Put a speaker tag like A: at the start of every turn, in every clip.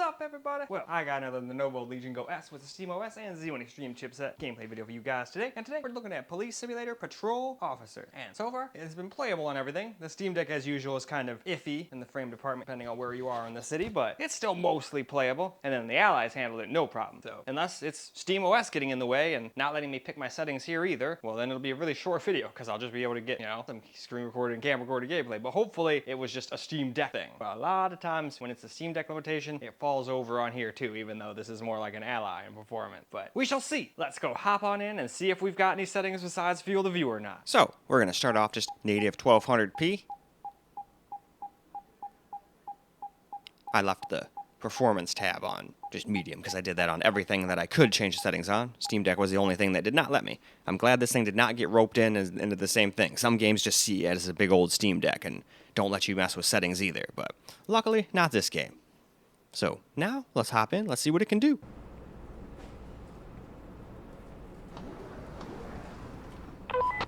A: up, everybody? Well, I got another Lenovo Legion Go S with the SteamOS and Z1 Extreme chipset gameplay video for you guys today. And today we're looking at Police Simulator Patrol Officer. And so far, it's been playable on everything. The Steam Deck, as usual, is kind of iffy in the frame department, depending on where you are in the city, but it's still mostly playable. And then the Allies handled it no problem. So unless it's SteamOS getting in the way and not letting me pick my settings here either, well, then it'll be a really short video because I'll just be able to get, some screen recorded and camera recorded gameplay. But hopefully it was just a Steam Deck thing. But a lot of times when it's a Steam Deck limitation, it falls over on here too, even though this is more like an Ally in performance. But we shall see. Let's go hop on in and see if we've got any settings besides field of view or not.
B: So we're going to start off just native 1200p. I left the performance tab on just medium because I did that on everything that I could change the settings on. Steam Deck was the only thing that did not let me. I'm glad this thing did not get roped in into the same thing. Some games just see it as a big old Steam Deck and don't let you mess with settings either, but luckily not this game. So now let's hop in, let's see what it can do.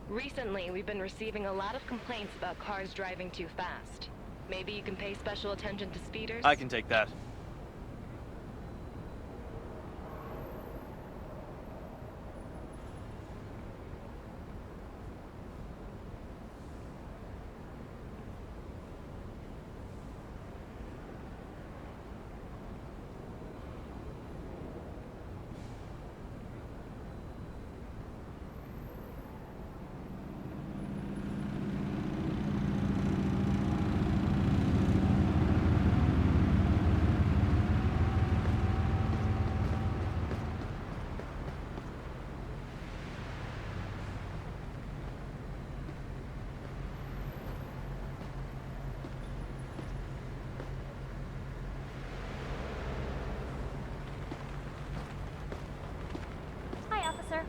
C: Recently, we've been receiving a lot of complaints about cars driving too fast. Maybe you can pay special attention to speeders?
D: I can take that.
E: Hi, officer.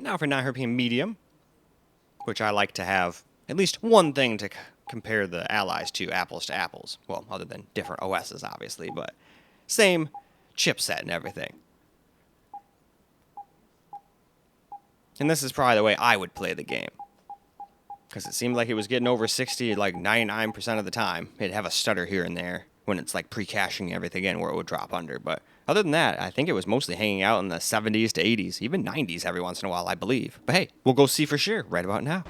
B: Now for 900p medium, which I like to have at least one thing to compare the Allies to apples. Well, other than different OSs, obviously, but same chipset and everything. And this is probably the way I would play the game, because it seemed like it was getting over 60 like 99% of the time. It'd have a stutter here and there when it's like pre-caching everything in where it would drop under, but other than that, I think it was mostly hanging out in the 70s to 80s, even 90s every once in a while, I believe. But hey, we'll go see for sure right about now.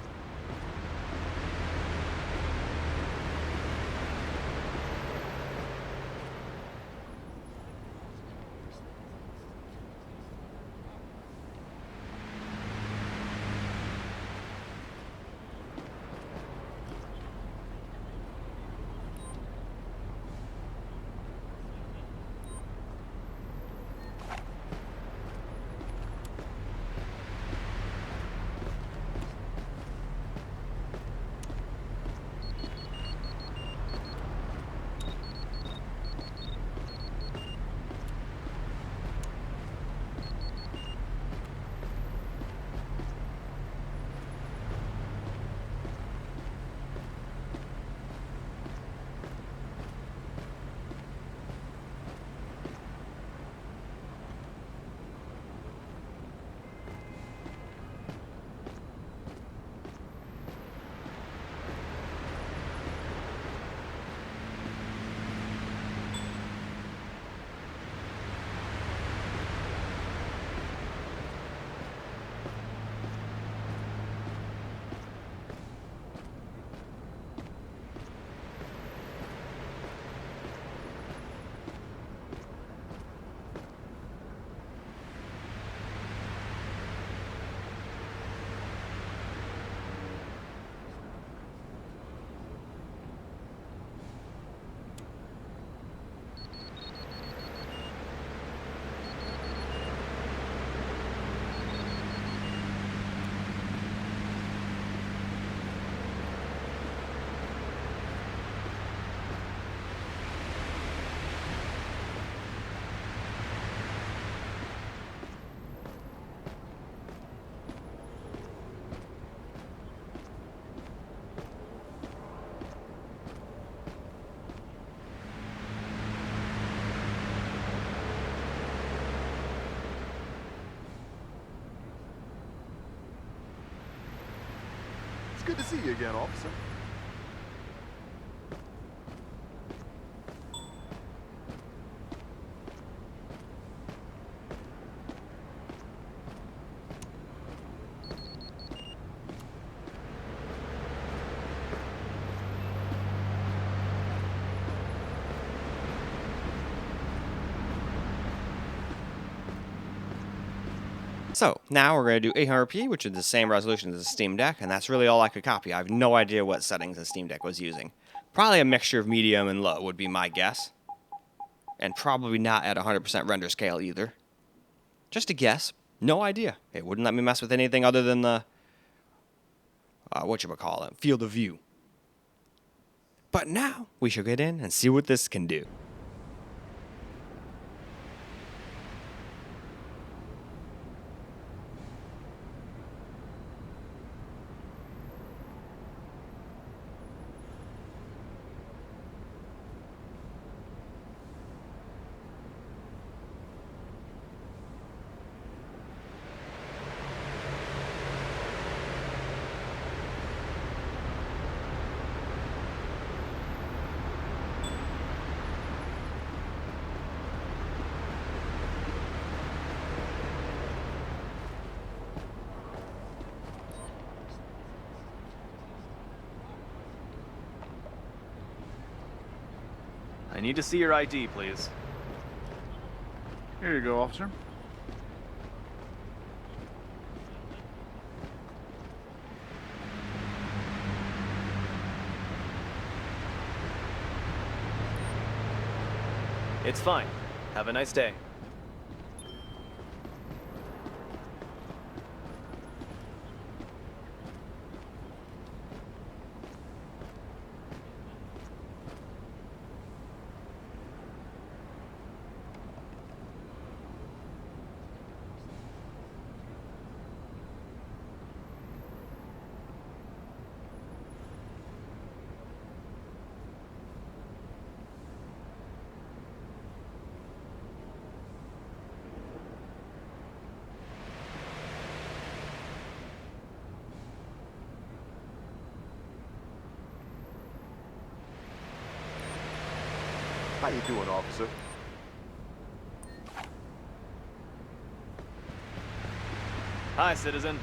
D: good to see you again, officer.
B: So, now we're going to do 800p, which is the same resolution as the Steam Deck, and that's really all I could copy. I have no idea what settings the Steam Deck was using. Probably a mixture of medium and low would be my guess. And probably not at 100% render scale either. Just a guess. No idea. It wouldn't let me mess with anything other than the... whatchamacallit, field of view. But now, we shall get in and see what this can do.
F: I need to see your ID, please.
D: Here you go, officer.
F: It's fine. Have a nice day.
D: How you doing, officer?
F: Hi, citizen.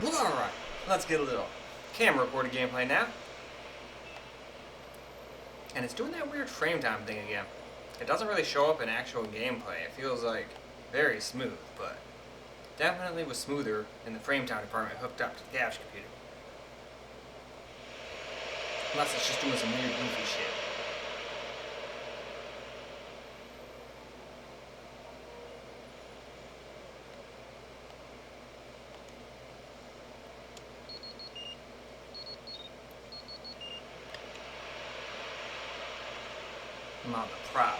A: Alright, let's get a little camera recorded gameplay now. And it's doing that weird frame time thing again. It doesn't really show up in actual gameplay. It feels like very smooth, but definitely was smoother in the frame time department hooked up to the capture computer. Unless it's just doing some weird goofy shit. I'm on the prowl.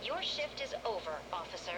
C: Your shift is over, officer.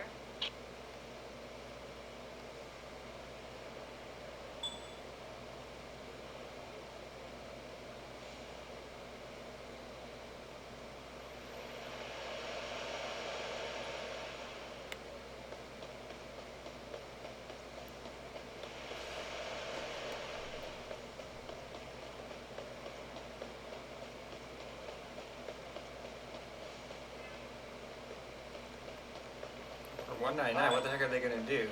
A: For $199, what the heck are they gonna do?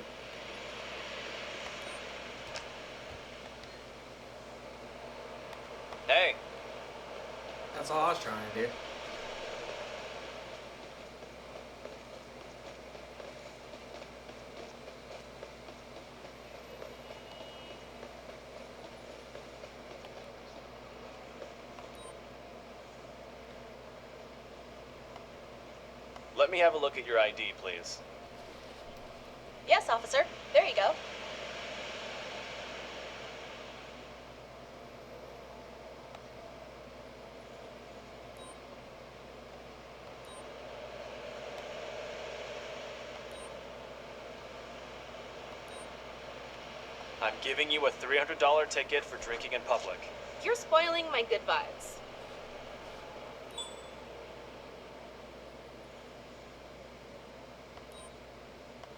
F: Hey,
A: That's all I was trying to do.
F: let me have a look at your ID, please.
E: Yes, officer. There you go.
F: I'm giving you a $300 ticket for drinking in public.
E: You're spoiling my good vibes.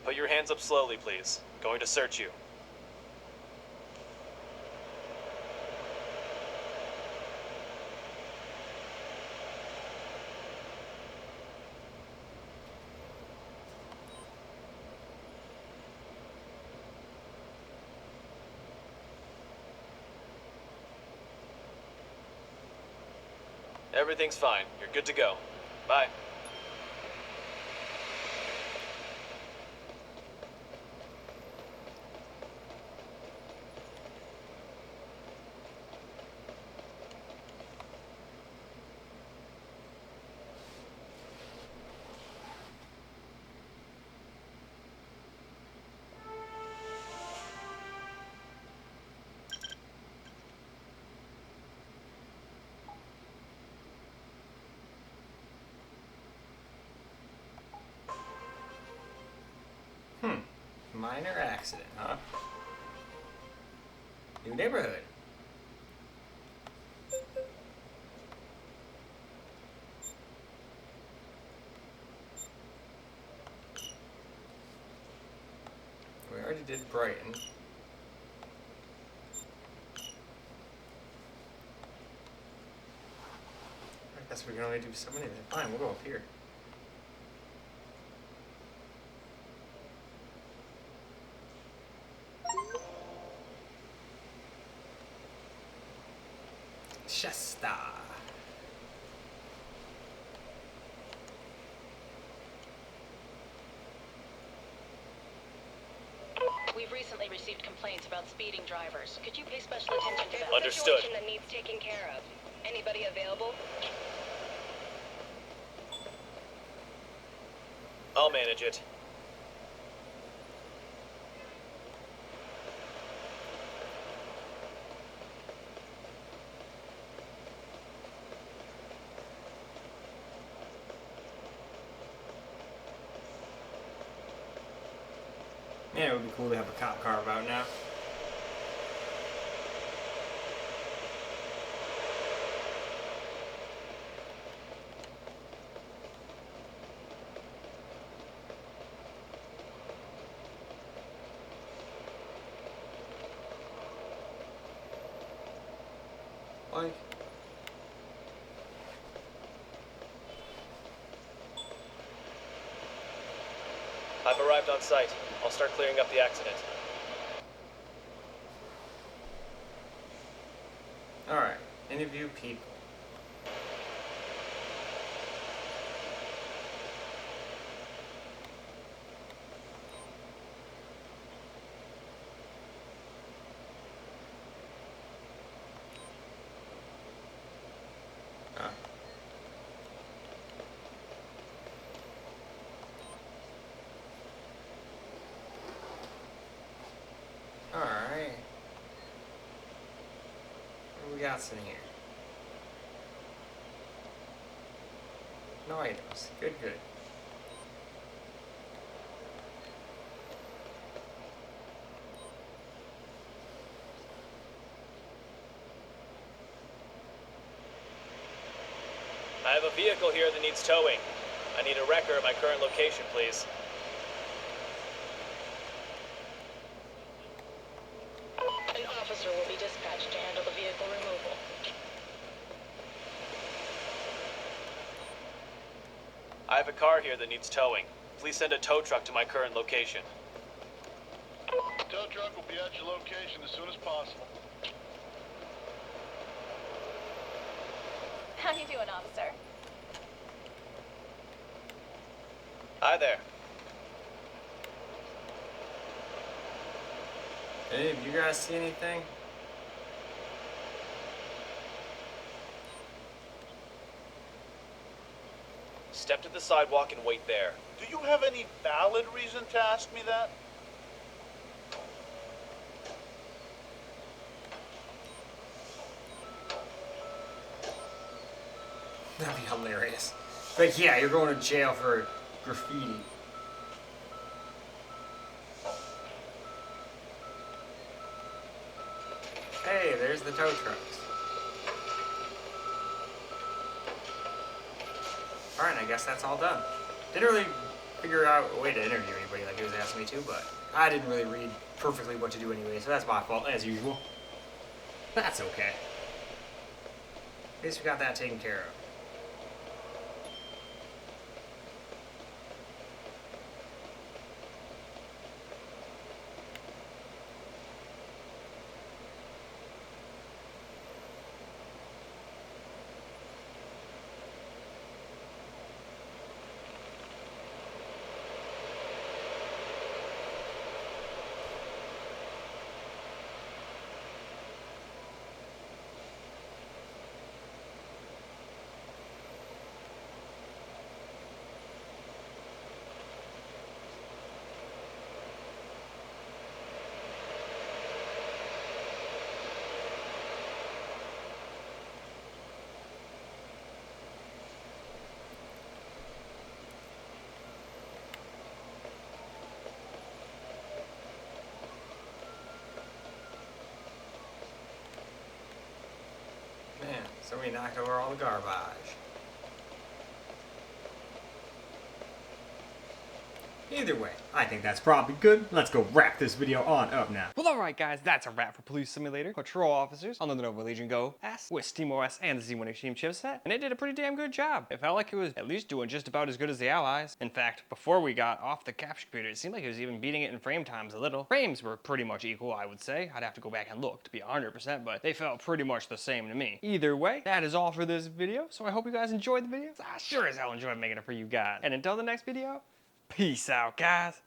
F: Put your hands up slowly, please. I'm going to search you. Everything's fine. You're good to go. Bye.
A: Minor accident, huh? New neighborhood. We already did Brighton. I guess we can only do so many then. Fine, we'll go up here. Shasta.
C: We've recently received complaints about speeding drivers. Could you pay special attention to that?
F: Understood.
C: Situation that needs taken care of. Anybody available?
F: I'll manage it.
A: Man, it would be cool to have a cop car about now. Like,
F: I've arrived on site. I'll start clearing up the accident.
B: Alright, interview people. Alright. What do we got in here? No items. Good, good.
F: I have a vehicle here that needs towing. I need a wrecker at my current location, please.
C: An officer will be dispatched to handle the vehicle removal.
F: I have a car here that needs towing. Please send a tow truck to my current location.
G: Tow truck will be at your location as soon as possible.
E: How you doing, officer?
F: Hi there.
B: Hey, do you guys see anything?
F: Step to the sidewalk and wait there.
G: Do you have any valid reason to ask me that?
B: That'd be hilarious. But yeah, you're going to jail for graffiti. Hey, there's the tow trucks. Alright, I guess that's all done. Didn't really figure out a way to interview anybody like he was asking me to, but I didn't really read perfectly what to do anyway, so that's my fault, as usual. That's okay. At least we got that taken care of. Man, somebody knocked over all the garbage. Either way, I think that's probably good. Let's go wrap this video on up now.
A: Well, alright guys, that's a wrap for Police Simulator Patrol Officers on the Lenovo Legion Go S with SteamOS and the Z1 Extreme chipset, and it did a pretty damn good job. It felt like it was at least doing just about as good as the Allies. In fact, before we got off the capture computer, it seemed like it was even beating it in frame times a little. Frames were pretty much equal, I would say. I'd have to go back and look to be 100%, but they felt pretty much the same to me. Either way, that is all for this video, so I hope you guys enjoyed the video. I sure as hell enjoyed making it for you guys. And until the next video, peace out, guys.